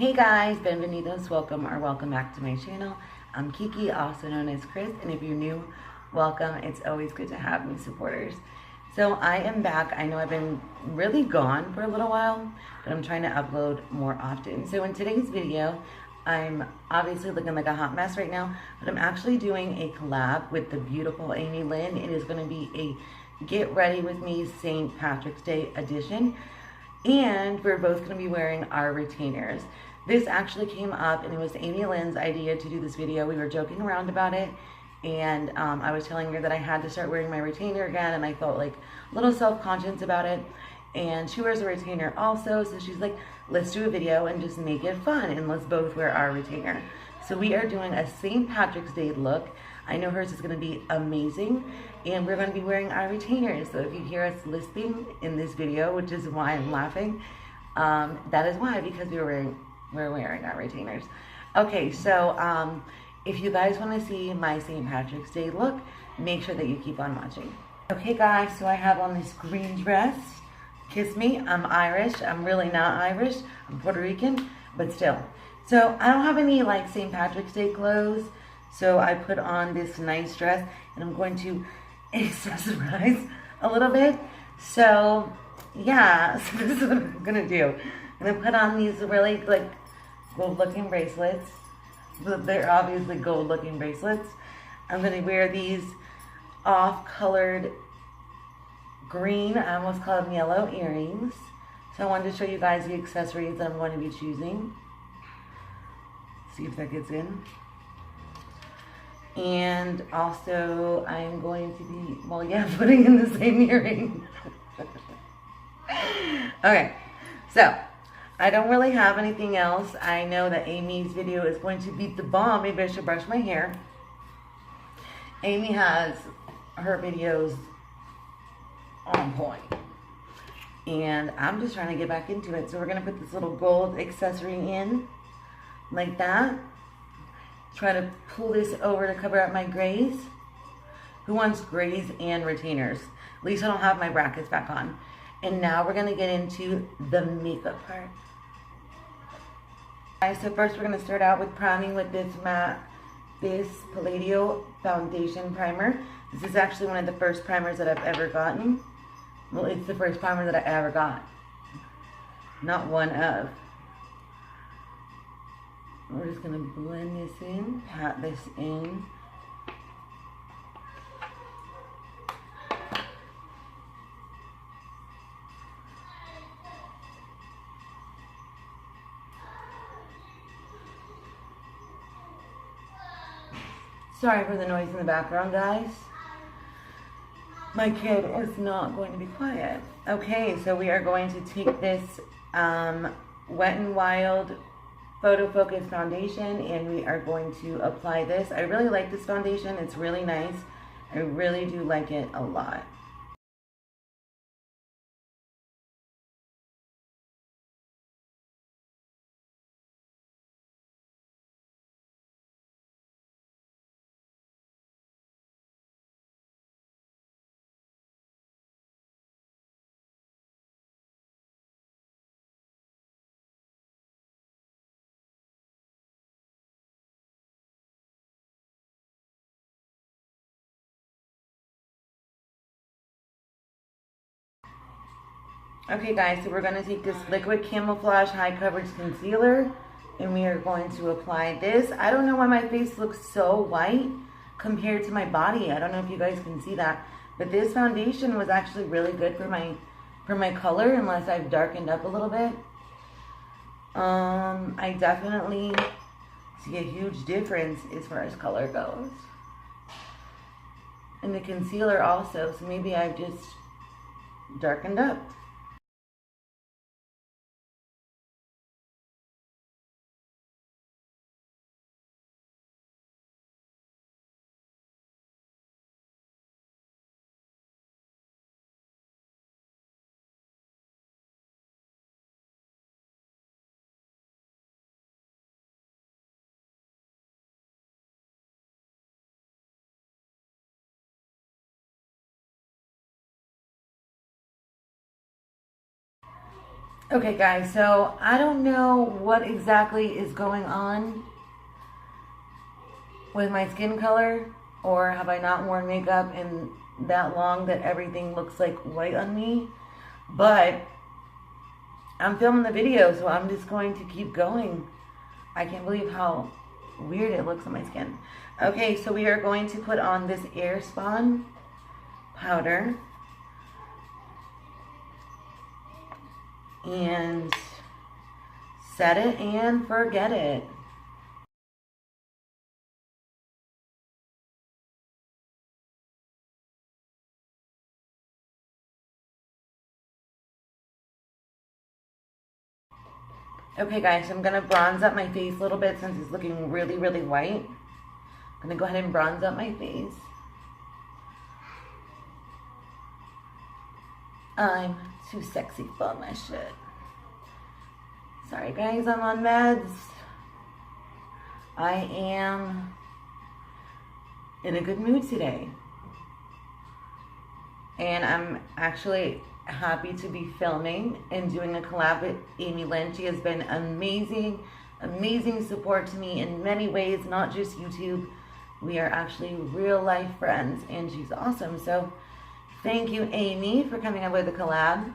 Hey guys, bienvenidos, welcome or welcome back to my channel. I'm Kiki, also known as Kriss, and if you're new, welcome. It's always good to have new supporters. So I am back. I know I've been really gone for a little while, but I'm trying to upload more often. So in today's video, I'm obviously looking like a hot mess right now, but I'm actually doing a collab with the beautiful Amy Lynn. It is going to be a Get Ready With Me St. Patrick's Day edition. And we're both going to be wearing our retainers. This actually came up, and it was Amy Lynn's idea to do this video. We were joking around about it, and I was telling her that I had to start wearing my retainer again, and I felt like a little self-conscious about it. And she wears a retainer also, so she's like, let's do a video and just make it fun, and let's both wear our retainer. So we are doing a St. Patrick's Day look. I know hers is going to be amazing, and we're going to be wearing our retainers. So if you hear us lisping in this video, which is why I'm laughing, that is why, because we're wearing our retainers. Okay, so if you guys want to see my St. Patrick's Day look, make sure that you keep on watching. Okay guys, so I have on this green dress. Kiss me, I'm Irish. I'm really not Irish. I'm Puerto Rican, but still. So I don't have any like St. Patrick's Day clothes. So I put on this nice dress, and I'm going to accessorize a little bit. So yeah, so this is what I'm gonna do. I'm gonna put on these really like gold-looking bracelets. They're obviously gold-looking bracelets. I'm gonna wear these off-colored green, I almost call them yellow earrings. So I wanted to show you guys the accessories that I'm going to be choosing. See if that gets in. And also, I'm going to be, well, yeah, putting in the same earring. Okay, so I don't really have anything else. I know that Amy's video is going to beat the bomb. Maybe I should brush my hair. Amy has her videos on point. And I'm just trying to get back into it. So we're going to put this little gold accessory in, like that. Try to pull this over to cover up my grays. Who wants grays and retainers? At least I don't have my brackets back on. And now we're gonna get into the makeup part. Alright, so first we're gonna start out with priming with this Palladio foundation primer. This is actually one of the first primers that I've ever gotten. Well, it's the first primer that I ever got. Not one of. We're just going to blend this in, pat this in. Sorry for the noise in the background, guys. My kid is not going to be quiet. Okay, so we are going to take this Wet n Wild Photo Focus foundation, and we are going to apply this. I really like this foundation. It's really nice. I really do like it a lot. Okay guys, so we're going to take this Liquid Camouflage High Coverage Concealer, and we are going to apply this. I don't know why my face looks so white compared to my body. I don't know if you guys can see that, but this foundation was actually really good for my color, unless I've darkened up a little bit. I definitely see a huge difference as far as color goes. And the concealer also, so maybe I've just darkened up. Okay guys, so I don't know what exactly is going on with my skin color, or have I not worn makeup in that long that everything looks like white on me, but I'm filming the video, so I'm just going to keep going. I can't believe how weird it looks on my skin. Okay, so we are going to put on this Air Spawn powder and set it and forget it. Okay guys, I'm gonna bronze up my face a little bit since it's looking really, really white. I'm gonna go ahead and bronze up my face. I'm too sexy for my shit. Sorry guys, I'm on meds. I am in a good mood today. And I'm actually happy to be filming and doing a collab with Lynn. She has been amazing, amazing support to me in many ways, not just YouTube. We are actually real life friends and she's awesome. So thank you, Amy, for coming up with a collab.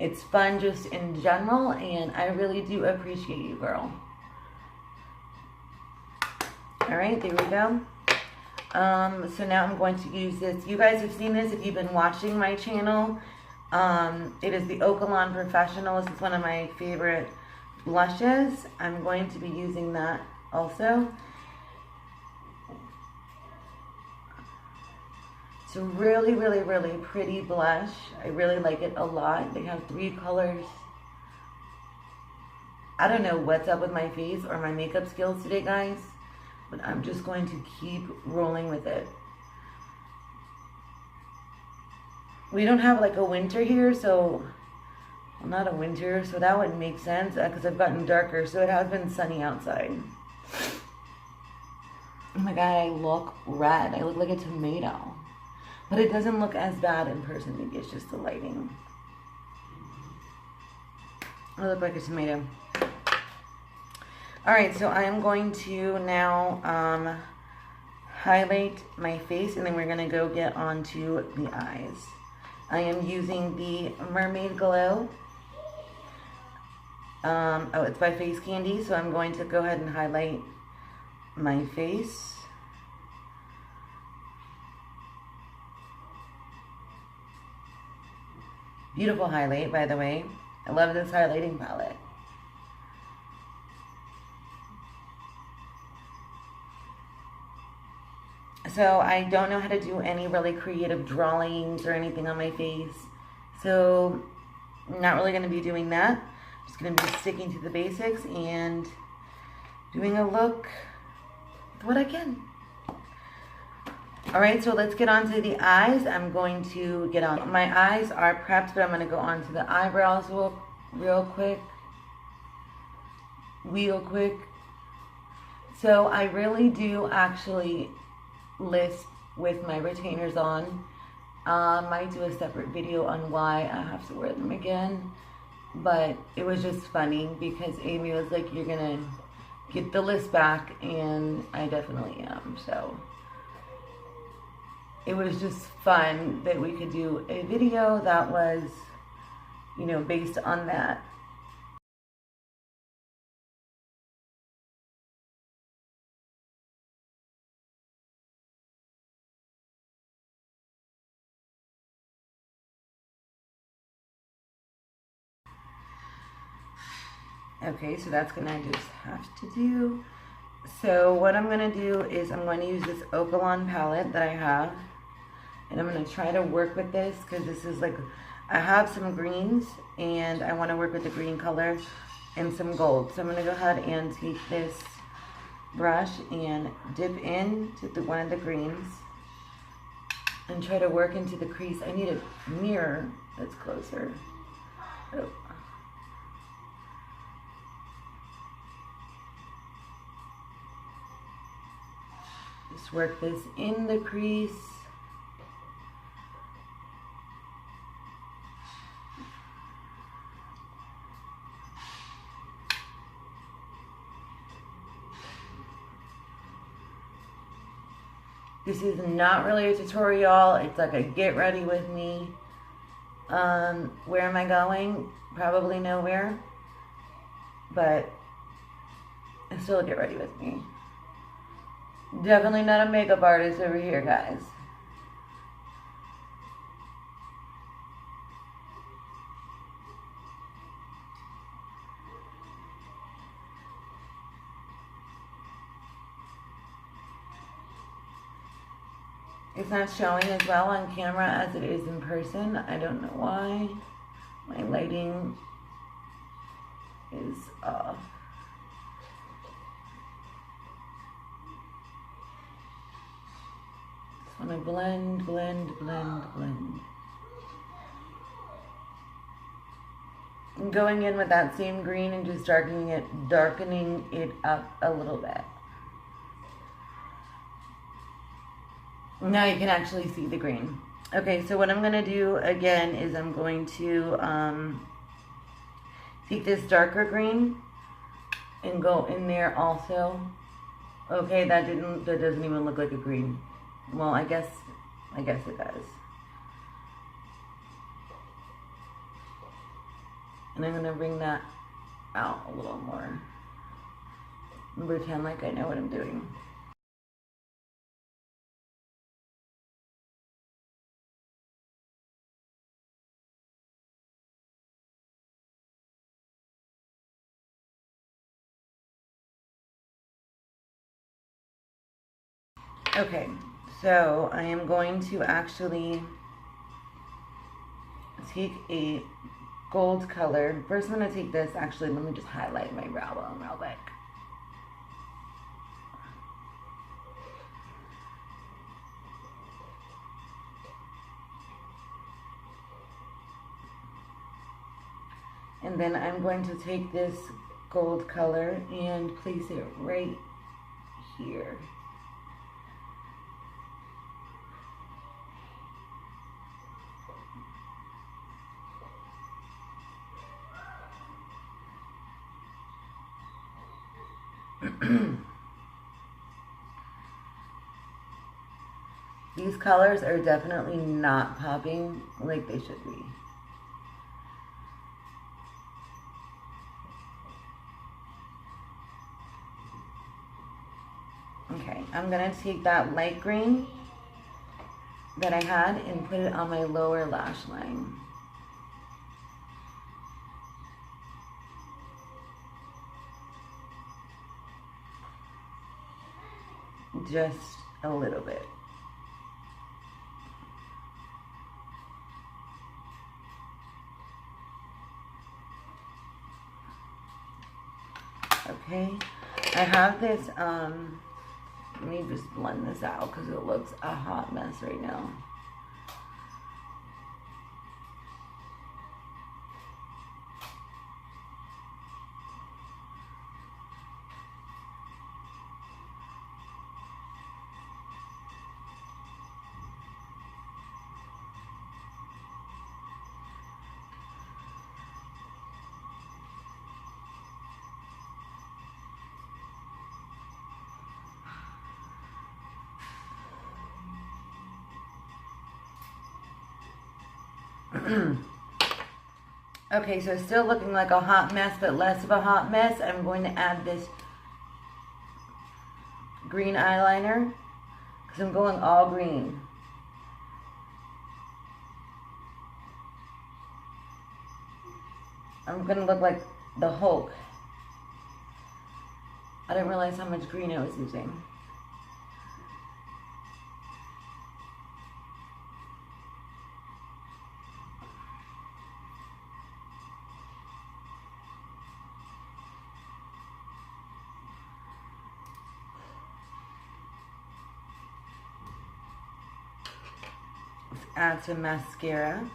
It's fun just in general, and I really do appreciate you, girl. All right, there we go. So now I'm going to use this. You guys have seen this if you've been watching my channel. It is the Collab Professional. This is one of my favorite blushes. I'm going to be using that also. It's a really, really, really pretty blush. I really like it a lot. They have 3 colors. I don't know what's up with my face or my makeup skills today, guys, but I'm just going to keep rolling with it. We don't have like a winter here, so, well, not a winter, so that wouldn't make sense because I've gotten darker, so it has been sunny outside. Oh my God, I look red. I look like a tomato. But it doesn't look as bad in person. Maybe it's just the lighting. I look like a tomato. Alright, so I am going to now highlight my face, and then we're going to go get onto the eyes. I am using the Mermaid Glow. Oh, it's by Face Candy, so I'm going to go ahead and highlight my face. Beautiful highlight, by the way. I love this highlighting palette. So I don't know how to do any really creative drawings or anything on my face. So I'm not really going to be doing that. I'm just going to be sticking to the basics and doing a look with what I can. Alright, so let's get on to the eyes. I'm going to get on. My eyes are prepped, but I'm going to go on to the eyebrows real quick. So I really do actually list with my retainers on. I might do a separate video on why I have to wear them again. But it was just funny because Amy was like, you're going to get the list back, and I definitely am. So it was just fun that we could do a video that was, you know, based on that. Okay, so that's gonna just have to do. So what I'm gonna do is I'm going to use this Collab palette that I have, and I'm gonna try to work with this because this is like, I have some greens and I want to work with the green color and some gold. So I'm gonna go ahead and take this brush and dip into one of the greens and try to work into the crease. I need a mirror that's closer. Oh. Just work this in the crease. This is not really a tutorial. It's like a get ready with me. Where am I going? Probably nowhere. But it's still a get ready with me. Definitely not a makeup artist over here, guys. It's not showing as well on camera as it is in person. I don't know why. My lighting is off. Just want to blend, blend, blend, blend. I'm going in with that same green and just darkening it up a little bit. Now you can actually see the green. Okay, so what I'm going to do again is I'm going to take this darker green and go in there also. Okay, that doesn't even look like a green. Well, I guess it does. And I'm going to bring that out a little more and pretend like I know what I'm doing. Okay, so I am going to actually take a gold color. First I'm going to take this, actually let me just highlight my brow bone real quick. And then I'm going to take this gold color and place it right here. These colors are definitely not popping like they should be. Okay, I'm gonna take that light green that I had and put it on my lower lash line. Just a little bit. Okay, I have this, let me just blend this out because it looks a hot mess right now. Okay, so it's still looking like a hot mess, but less of a hot mess. I'm going to add this green eyeliner because I'm going all green. I'm going to look like the Hulk. I didn't realize how much green I was using. Let's add some mascara.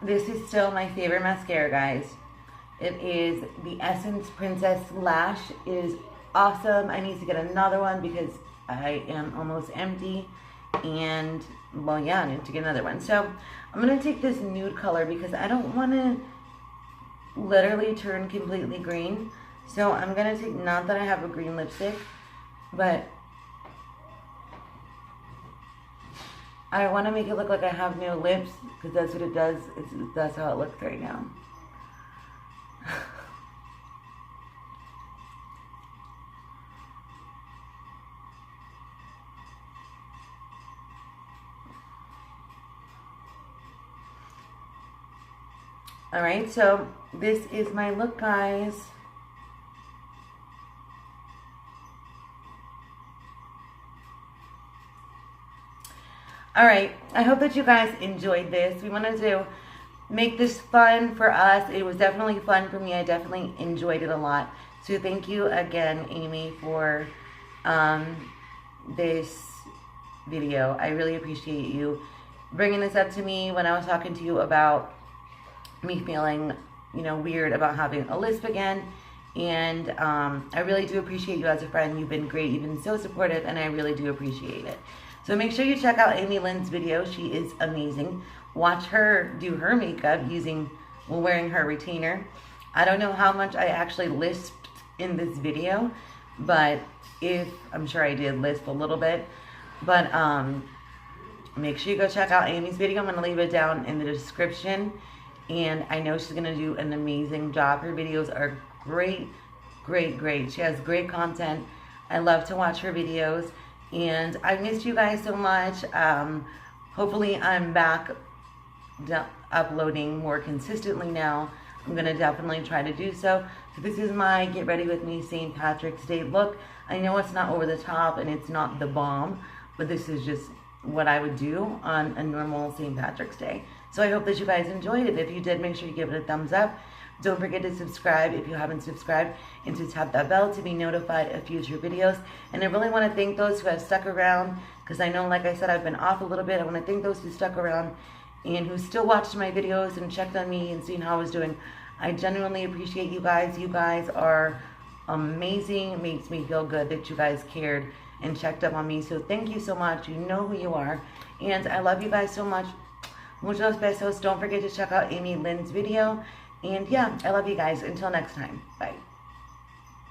this is still my favorite mascara, guys. It is the Essence Princess Lash. It is awesome. I need to get another one because I am almost empty. And, well, yeah, I need to get another one. So, I'm going to take this nude color because I don't want to literally turn completely green. So, I'm going to take, not that I have a green lipstick, but I want to make it look like I have no lips because that's what it does. That's how it looks right now. Alright, so this is my look, guys. Alright, I hope that you guys enjoyed this. We wanted to make this fun for us. It was definitely fun for me. I definitely enjoyed it a lot. So thank you again, Amy, for this video. I really appreciate you bringing this up to me when I was talking to you about me feeling, you know, weird about having a lisp again. And I really do appreciate you as a friend. You've been great. You've been so supportive, and I really do appreciate it. So make sure you check out Amy Lynn's video. She is amazing. Watch her do her makeup wearing her retainer. I don't know how much I actually lisped in this video, but I'm sure I did lisp a little bit. But make sure you go check out Amy's video. I'm going to leave it down in the description. And I know she's going to do an amazing job. Her videos are great, great, great. She has great content. I love to watch her videos. And I missed you guys so much. Hopefully I'm back uploading more consistently now. I'm going to definitely try to do so. So this is my Get Ready With Me St. Patrick's Day look. I know it's not over the top and it's not the bomb, but this is just what I would do on a normal St. Patrick's Day. So I hope that you guys enjoyed it. If you did, make sure you give it a thumbs up. Don't forget to subscribe if you haven't subscribed, and to tap that bell to be notified of future videos. And I really want to thank those who have stuck around, because I know, like I said, I've been off a little bit. I want to thank those who stuck around and who still watched my videos and checked on me and seen how I was doing. I genuinely appreciate you guys. You guys are amazing. It makes me feel good that you guys cared and checked up on me. So thank you so much. You know who you are. And I love you guys so much. Muchos besos. Don't forget to check out Amy Lynn's video. And yeah, I love you guys. Until next time. Bye.